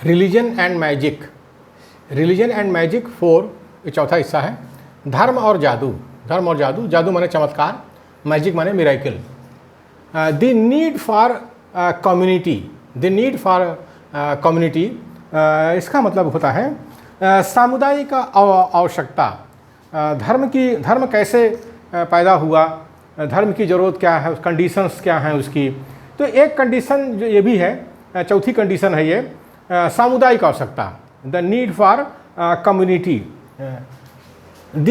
Religion and magic. Religion and magic 4 ये चौथा हिस्सा है। धर्म और जादू। धर्म और जादू, जादू माने चमत्कार, मैजिक माने miracle. The need for community. The need for community इसका मतलब होता है सामुदायिक आवश्यकता। धर्म कैसे पैदा हुआ, धर्म की ज़रूरत क्या है, कंडीशंस क्या हैं उसकी। तो एक कंडीशन जो ये भी है, चौथी कंडीशन है ये सामुदायिक आवश्यकता, the need for community. The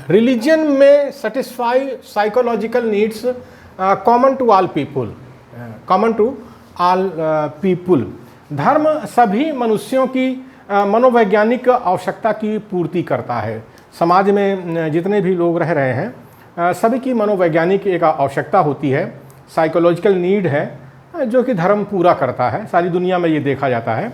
religion में satisfy psychological needs common to all people. Common to all people. धर्म सभी मनुष्यों की मनोवैज्ञानिक आवश्यकता की पूर्ति करता है। समाज में जितने भी लोग रह रहे हैं सभी की मनोवैज्ञानिक एक आवश्यकता होती है, साइकोलॉजिकल नीड है, जो कि धर्म पूरा करता है। सारी दुनिया में ये देखा जाता है।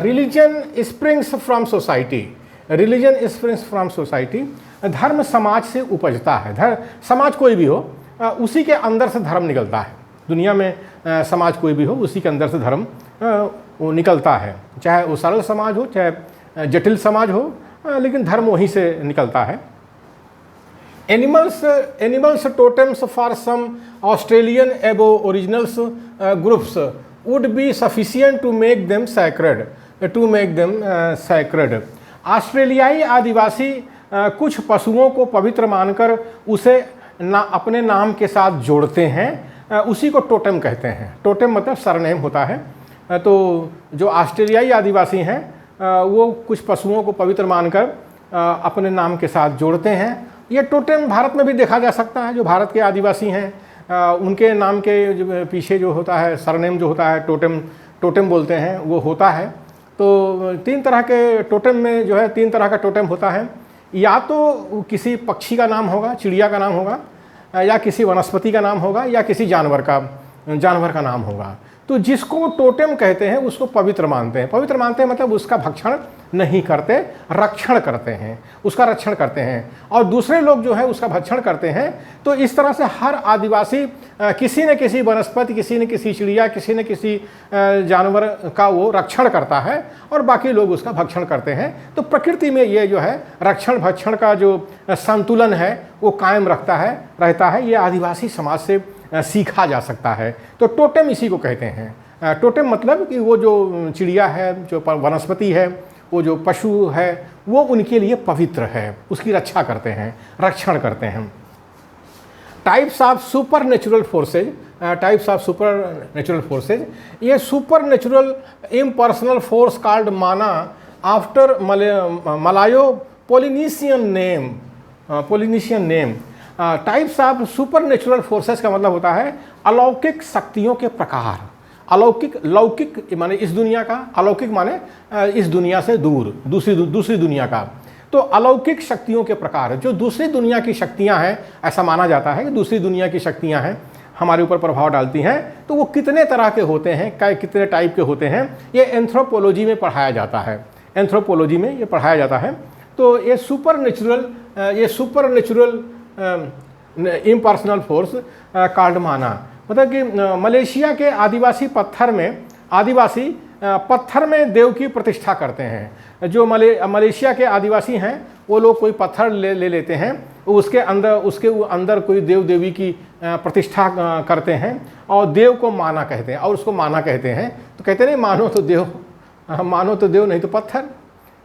Religion springs from society. Religion springs from society. धर्म समाज से उपजता है। समाज कोई भी हो उसी के अंदर से धर्म निकलता है। दुनिया में समाज कोई भी हो उसी के अंदर से धर्म वो निकलता है, चाहे वो सरल समाज हो चाहे जटिल समाज हो, लेकिन धर्म वहीं से निकलता है। Animals totems for some Australian aboriginals groups would be sufficient to make them sacred. ऑस्ट्रेलियाई आदिवासी कुछ पशुओं को पवित्र मानकर उसे अपने नाम के साथ जोड़ते हैं, उसी को टोटेम कहते हैं। टोटेम मतलब सरनेम होता है। तो जो ऑस्ट्रेलियाई आदिवासी हैं वो कुछ पशुओं को पवित्र मानकर अपने नाम के साथ जोड़ते हैं। ये टोटेम भारत में भी देखा जा सकता है। जो भारत के आदिवासी हैं उनके नाम के पीछे जो होता है सरनेम जो होता है टोटेम बोलते हैं, वो होता है। तो 3 तरह के टोटेम में जो है 3 तरह का टोटेम होता है। या तो किसी पक्षी का नाम होगा, चिड़िया का नाम होगा, या किसी वनस्पति का नाम होगा, या किसी जानवर का नाम होगा। तो जिसको टोटेम कहते हैं उसको पवित्र मानते हैं। पवित्र मानते हैं मतलब उसका भक्षण नहीं करते, रक्षण करते हैं, उसका रक्षण करते हैं। और दूसरे लोग जो है उसका भक्षण करते हैं। तो इस तरह से हर आदिवासी किसी न किसी वनस्पति, किसी न किसी चिड़िया, किसी न किसी जानवर का वो रक्षण करता है और बाकी लोग उसका भक्षण करते हैं। तो प्रकृति में ये जो है रक्षण भक्षण का जो संतुलन है वो कायम रहता है। ये आदिवासी समाज से सीखा जा सकता है। तो टोटेम इसी को कहते हैं। टोटेम मतलब कि वो जो चिड़िया है, जो वनस्पति है, वो जो पशु है, वो उनके लिए पवित्र है, उसकी रक्षा करते हैं, रक्षण करते हैं। Types of super natural forces. Types of super natural forces, ये super natural impersonal force called mana after Malayo Polynesian name. Types of super natural forces का मतलब होता है अलौकिक शक्तियों के प्रकार। लौकिक माने इस दुनिया का, अलौकिक माने इस दुनिया से दूर, दूसरी दुनिया का। तो अलौकिक शक्तियों के प्रकार, जो दूसरी दुनिया की शक्तियां हैं, ऐसा माना जाता है कि दूसरी दुनिया की शक्तियां हैं हमारे ऊपर प्रभाव डालती हैं। तो वो कितने तरह के होते हैं, कितने टाइप के होते हैं, ये एंथ्रोपोलॉजी में पढ़ाया जाता है। एंथ्रोपोलॉजी में ये पढ़ाया जाता है। तो ये super natural impersonal force called माना, मतलब कि मलेशिया के आदिवासी पत्थर में देव की प्रतिष्ठा करते हैं। जो मलेशिया के आदिवासी हैं वो लोग कोई पत्थर ले लेते हैं, उसके अंदर कोई देव देवी की प्रतिष्ठा करते हैं और देव को माना कहते हैं, और उसको माना कहते हैं। तो कहते नहीं मानो तो देव नहीं तो पत्थर।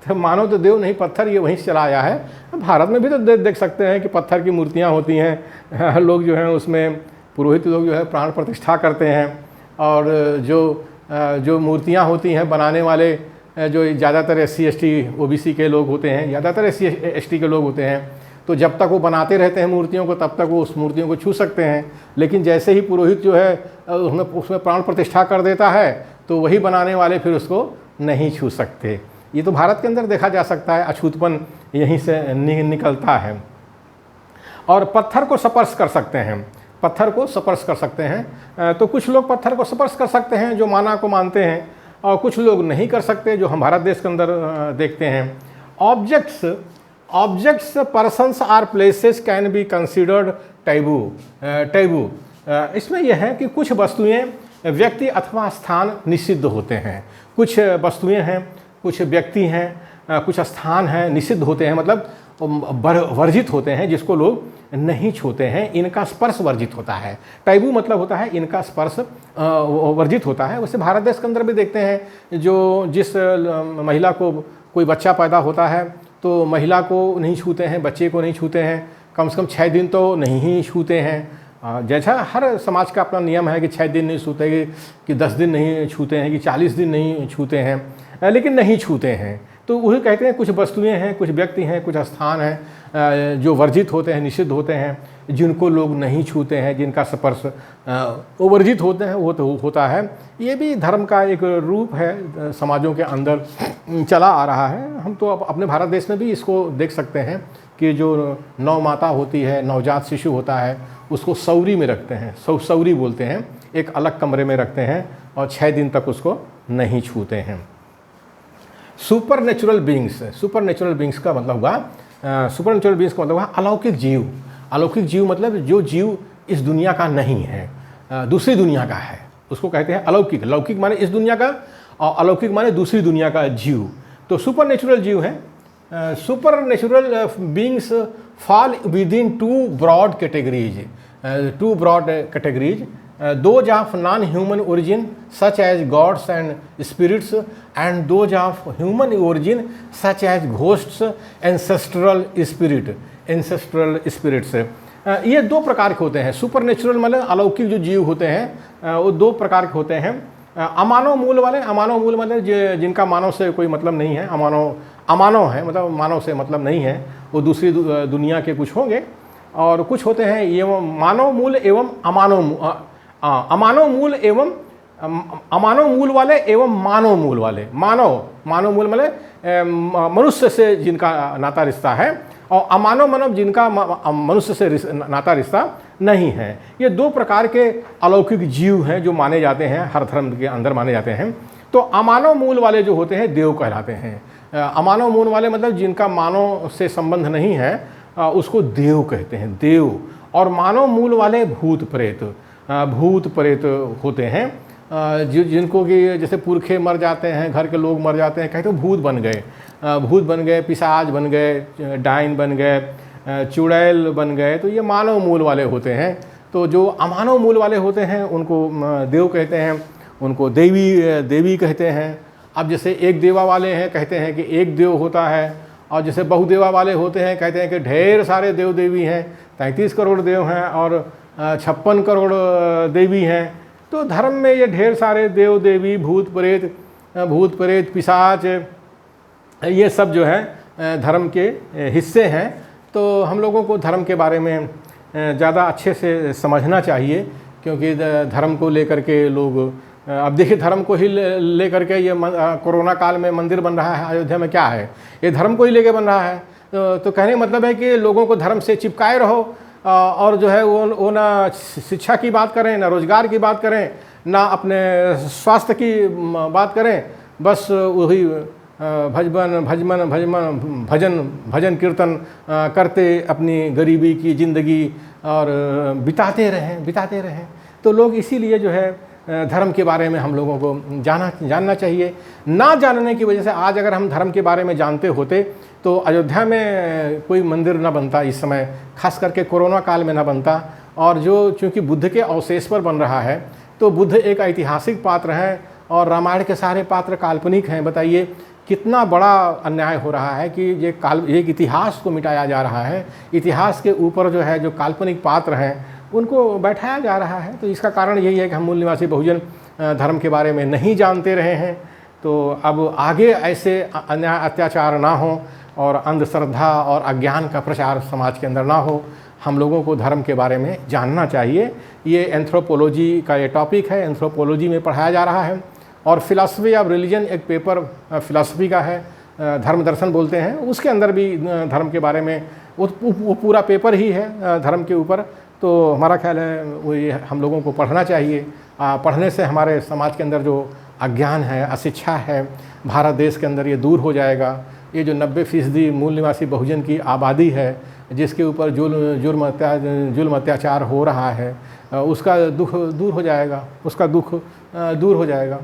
तो मानो तो देव नहीं पत्थर, ये वहीं से चला आया है। भारत में भी तो देख सकते हैं कि पत्थर की मूर्तियाँ होती हैं। लोग जो हैं उसमें पुरोहित लोग जो है प्राण प्रतिष्ठा करते हैं। और जो मूर्तियाँ होती हैं बनाने वाले जो ज़्यादातर SC ST OBC के लोग होते हैं, ज़्यादातर SC ST के लोग होते हैं। तो जब तक वो बनाते रहते हैं मूर्तियों को तब तक वो उस मूर्तियों को छू सकते हैं। लेकिन जैसे ही पुरोहित जो है उसमें प्राण प्रतिष्ठा कर देता है तो वही बनाने वाले फिर उसको नहीं छू सकते। ये तो भारत के अंदर देखा जा सकता है, अछूतपन यहीं से निकलता है। और पत्थर को स्पर्श कर सकते हैं। तो कुछ लोग पत्थर को स्पर्श कर सकते हैं जो माना को मानते हैं, और कुछ लोग नहीं कर सकते, जो हम भारत देश के अंदर देखते हैं। Objects persons are places can be considered taboo. इसमें यह है कि कुछ वस्तुएं व्यक्ति अथवा स्थान निषिद्ध होते हैं। कुछ वस्तुएं हैं, कुछ व्यक्ति हैं, कुछ स्थान हैं निषिद्ध होते हैं, मतलब वर्जित होते हैं, जिसको लोग नहीं छूते हैं। इनका स्पर्श वर्जित होता है। टैबू मतलब होता है इनका स्पर्श वर्जित होता है। वैसे भारत देश के अंदर भी देखते हैं, जो जिस महिला को कोई बच्चा पैदा होता है तो महिला को नहीं छूते हैं, बच्चे को नहीं छूते हैं, कम से कम 6 दिन तो नहीं ही छूते हैं। जैसा हर समाज का अपना नियम है कि 6 दिन नहीं छूते, कि 10 दिन नहीं छूते हैं, कि 40 दिन नहीं छूते हैं, लेकिन नहीं छूते हैं। तो वही कहते हैं कुछ वस्तुएं हैं, कुछ व्यक्ति हैं, कुछ स्थान हैं जो वर्जित होते हैं, निषिद्ध होते हैं, जिनको लोग नहीं छूते हैं, जिनका स्पर्श वो वर्जित होते हैं, वो तो होता है। ये भी धर्म का एक रूप है, समाजों के अंदर चला आ रहा है। हम तो अपने भारत देश में भी इसको देख सकते हैं कि जो नौ माता होती है, नवजात शिशु होता है, उसको सौरी में रखते हैं, सौरी बोलते हैं, एक अलग कमरे में रखते हैं और 6 दिन तक उसको नहीं छूते हैं। Super natural beings, super natural beings का मतलब हुआ, सुपर नेचुरल बींग्स का मतलब हुआ अलौकिक जीव। अलौकिक जीव मतलब जो जीव इस दुनिया का नहीं है, दूसरी दुनिया का है, उसको कहते हैं अलौकिक। लौकिक माने इस दुनिया का और अलौकिक माने दूसरी दुनिया का जीव। तो सुपर नेचुरल जीव हैं। Super natural beings fall within 2 broad categories, 2 broad categories, those of non-human origin such as gods and spirits, and those of human origin such as ghosts, ancestral spirits। ये 2 प्रकार के होते हैं। Super natural मतलब अलौकिक जो जीव होते हैं वो 2 प्रकार के होते हैं। अमानव मूल वाले, अमानव मूल मतलब जिनका मानव से कोई मतलब नहीं है, अमानव है मतलब मानव से मतलब नहीं है, वो दूसरी दुनिया के कुछ होंगे। और कुछ होते हैं एवं मानव मूल एवं अमानव मूल एवं अमानव मूल वाले एवं मानव मूल वाले। मानव मूल मतलब मनुष्य से जिनका नाता रिश्ता है, और अमानव मानव जिनका मनुष्य से नाता रिश्ता नहीं है। ये 2 प्रकार के अलौकिक जीव हैं जो माने जाते हैं, हर धर्म के अंदर माने जाते हैं। तो अमानव मूल वाले जो होते हैं देव कहलाते हैं। अमानव मूल वाले मतलब जिनका मानव से संबंध नहीं है, उसको देव कहते हैं, देव। और मानव मूल वाले भूत प्रेत होते हैं, जिनको कि जैसे पुरखे मर जाते हैं, घर के लोग मर जाते हैं, कहते हैं भूत बन गए, पिशाच बन गए, डाइन बन गए, चुड़ैल बन गए। तो ये मानव मूल वाले होते हैं। तो जो अमानव मूल वाले होते हैं उनको देव कहते हैं, उनको देवी कहते हैं। अब जैसे एक देवा वाले हैं, कहते हैं कि एक देव होता है, और जैसे बहुदेवा वाले होते हैं, कहते हैं कि ढेर सारे देव देवी हैं, 33 करोड़ देव हैं और 56 करोड़ देवी हैं। तो धर्म में ये ढेर सारे देव देवी, भूत प्रेत, पिशाच, ये सब जो है धर्म के हिस्से हैं। तो हम लोगों को धर्म के बारे में ज़्यादा अच्छे से समझना चाहिए, क्योंकि धर्म को लेकर के लोग, अब देखिए धर्म को ही लेकर के ये कोरोना काल में मंदिर बन रहा है अयोध्या में, क्या है ये धर्म को ही लेके बन रहा है। तो कहने का मतलब है कि लोगों को धर्म से चिपकाए रहो, और जो है वो ना शिक्षा की बात करें, ना रोजगार की बात करें, ना अपने स्वास्थ्य की बात करें, बस वही भजन कीर्तन करते अपनी गरीबी की ज़िंदगी और बिताते रहें। तो लोग इसीलिए जो है धर्म के बारे में हम लोगों को जानना चाहिए। ना जानने की वजह से आज अगर हम धर्म के बारे में जानते होते तो अयोध्या में कोई मंदिर ना बनता इस समय, खास करके कोरोना काल में ना बनता। और जो चूँकि बुद्ध के अवशेष पर बन रहा है, तो बुद्ध एक ऐतिहासिक पात्र हैं और रामायण के सारे पात्र काल्पनिक हैं। बताइए कितना बड़ा अन्याय हो रहा है कि ये एक इतिहास को मिटाया जा रहा है। इतिहास के ऊपर जो है जो काल्पनिक पात्र हैं उनको बैठाया जा रहा है। तो इसका कारण यही है कि हम मूल निवासी बहुजन धर्म के बारे में नहीं जानते रहे हैं। तो अब आगे ऐसे अन्याय अत्याचार ना हो और अंधश्रद्धा और अज्ञान का प्रचार समाज के अंदर ना हो। हम लोगों को धर्म के बारे में जानना चाहिए। ये एंथ्रोपोलॉजी का ये टॉपिक है, एंथ्रोपोलॉजी में पढ़ाया जा रहा है। और फिलॉसफी ऑफ रिलीजन एक पेपर फिलॉसफी का है, धर्म दर्शन बोलते हैं, उसके अंदर भी धर्म के बारे में वो पूरा पेपर ही है धर्म के ऊपर। तो हमारा ख्याल है वो ये हम लोगों को पढ़ना चाहिए। पढ़ने से हमारे समाज के अंदर जो अज्ञान है, अशिक्षा है भारत देश के अंदर, ये दूर हो जाएगा। ये जो 90% मूल निवासी बहुजन की आबादी है जिसके ऊपर जुल्म अत्याचार हो रहा है, उसका दुख दूर हो जाएगा, उसका दुख दूर हो जाएगा।